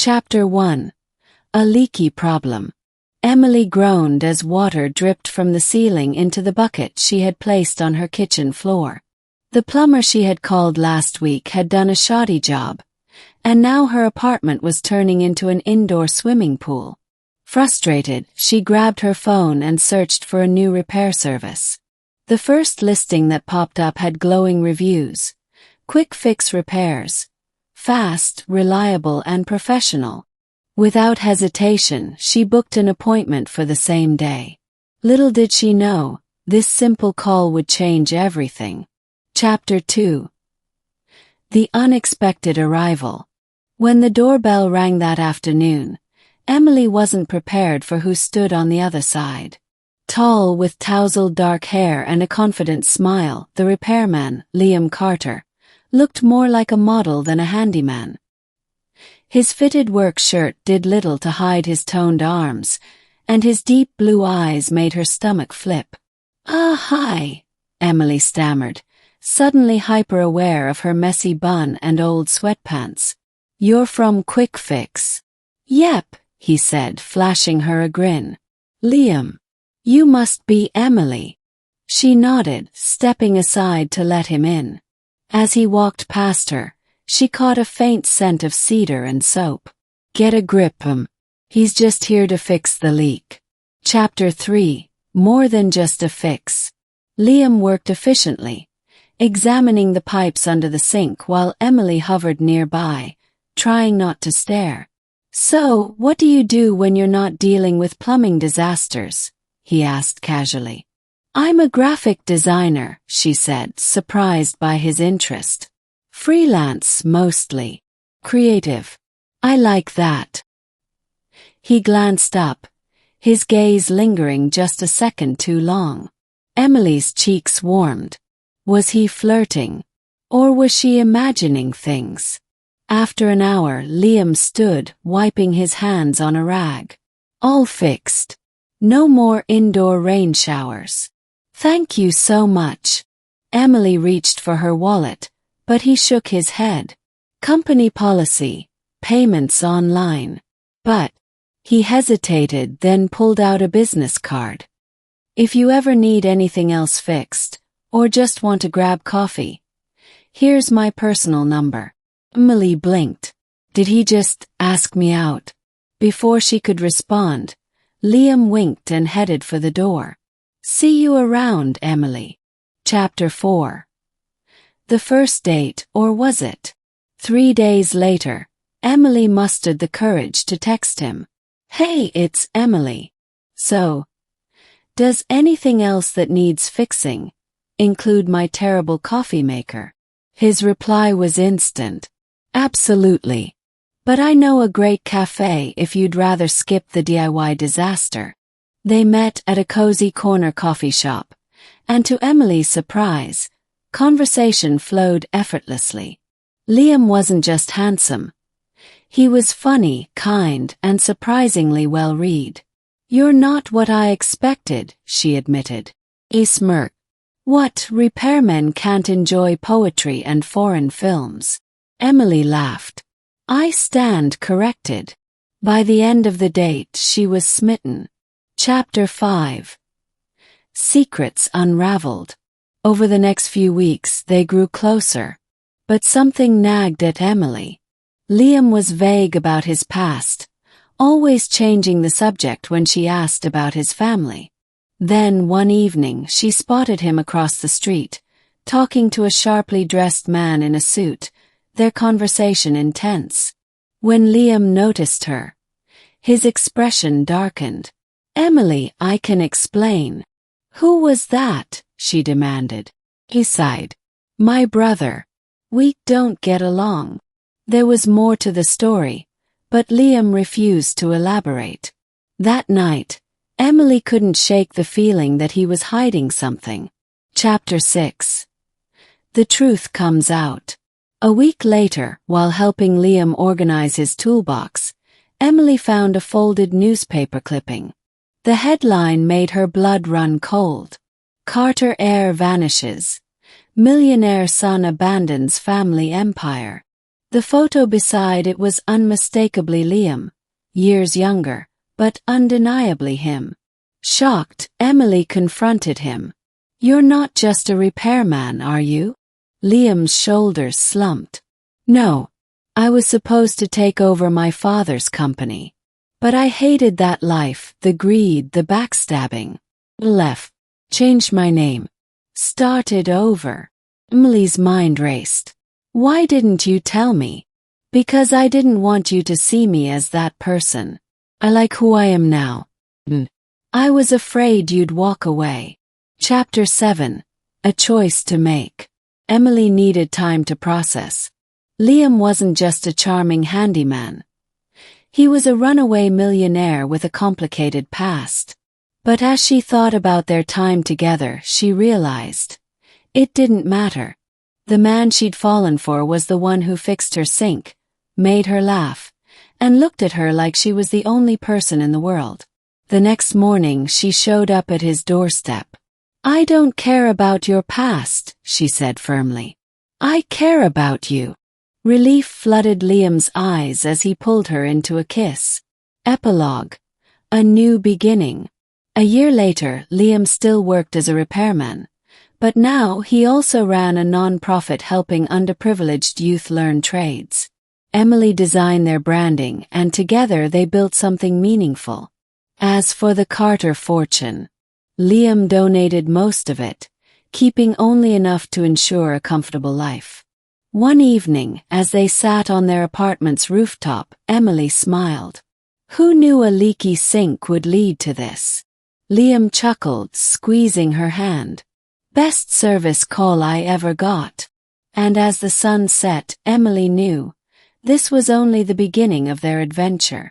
Chapter 1. A Leaky Problem. Emily groaned as water dripped from the ceiling into the bucket she had placed on her kitchen floor. The plumber she had called last week had done a shoddy job, and now her apartment was turning into an indoor swimming pool. Frustrated, she grabbed her phone and searched for a new repair service. The first listing that popped up had glowing reviews. Quick fix repairs. Fast, reliable, and professional. Without hesitation, she booked an appointment for the same day. Little did she know, this simple call would change everything. Chapter 2. The Unexpected Arrival. When the doorbell rang that afternoon, Emily wasn't prepared for who stood on the other side. Tall, with tousled dark hair and a confident smile, the repairman, Liam Carter, looked more like a model than a handyman. His fitted work shirt did little to hide his toned arms, and his deep blue eyes made her stomach flip. Hi," Emily stammered, suddenly hyper-aware of her messy bun and old sweatpants. "You're from Quick Fix?" "Yep," he said, flashing her a grin. "Liam. You must be Emily." She nodded, stepping aside to let him in. As he walked past her, she caught a faint scent of cedar and soap. "Get a grip, he's just here to fix the leak." Chapter 3. More than just a fix. Liam worked efficiently, examining the pipes under the sink while Emily hovered nearby, trying not to stare. "So, what do you do when you're not dealing with plumbing disasters?" he asked casually. "I'm a graphic designer," she said, surprised by his interest. "Freelance, mostly. Creative. I like that." He glanced up, his gaze lingering just a second too long. Emily's cheeks warmed. Was he flirting? Or was she imagining things? After an hour, Liam stood, wiping his hands on a rag. "All fixed. No more indoor rain showers." "Thank you so much." Emily reached for her wallet, but he shook his head. "Company policy, payments online." "But..." He hesitated, then pulled out a business card. "If you ever need anything else fixed, or just want to grab coffee, here's my personal number." Emily blinked. Did he just ask me out? Before she could respond, Liam winked and headed for the door. "See you around, Emily." Chapter 4. The first date, or was it? 3 days later, Emily mustered the courage to text him. "Hey, it's Emily. So, does anything else that needs fixing include my terrible coffee maker?" His reply was instant. "Absolutely. But I know a great cafe if you'd rather skip the DIY disaster." They met at a cozy corner coffee shop, and to Emily's surprise, conversation flowed effortlessly. Liam wasn't just handsome. He was funny, kind, and surprisingly well-read. "You're not what I expected," she admitted. He smirked. "What, repairmen can't enjoy poetry and foreign films?" Emily laughed. "I stand corrected." By the end of the date, she was smitten. Chapter 5. Secrets Unraveled. Over the next few weeks, they grew closer. But something nagged at Emily. Liam was vague about his past, always changing the subject when she asked about his family. Then, one evening, she spotted him across the street, talking to a sharply dressed man in a suit, their conversation intense. When Liam noticed her, his expression darkened. "Emily, I can explain." "Who was that?" she demanded. He sighed. "My brother. We don't get along." There was more to the story, but Liam refused to elaborate. That night, Emily couldn't shake the feeling that he was hiding something. Chapter 6. The truth comes out. A week later, while helping Liam organize his toolbox, Emily found a folded newspaper clipping. The headline made her blood run cold. "Carter heir vanishes. Millionaire son abandons family empire." The photo beside it was unmistakably Liam, years younger, but undeniably him. Shocked, Emily confronted him. "You're not just a repairman, are you?" Liam's shoulders slumped. "No. I was supposed to take over my father's company. But I hated that life, the greed, the backstabbing. Left. Changed my name. Started over." Emily's mind raced. "Why didn't you tell me?" "Because I didn't want you to see me as that person. I like who I am now. I was afraid you'd walk away." Chapter 7. A Choice to Make. Emily needed time to process. Liam wasn't just a charming handyman. He was a runaway millionaire with a complicated past. But as she thought about their time together, she realized it didn't matter. The man she'd fallen for was the one who fixed her sink, made her laugh, and looked at her like she was the only person in the world. The next morning she showed up at his doorstep. "I don't care about your past," she said firmly. "I care about you." Relief flooded Liam's eyes as he pulled her into a kiss. Epilogue. A new beginning. A year later, Liam still worked as a repairman. But now he also ran a non-profit helping underprivileged youth learn trades. Emily designed their branding, and together they built something meaningful. As for the Carter fortune, Liam donated most of it, keeping only enough to ensure a comfortable life. One evening, as they sat on their apartment's rooftop, Emily smiled. Who knew a leaky sink would lead to this? Liam chuckled, squeezing her hand. Best service call I ever got. And as the sun set, Emily knew this was only the beginning of their adventure.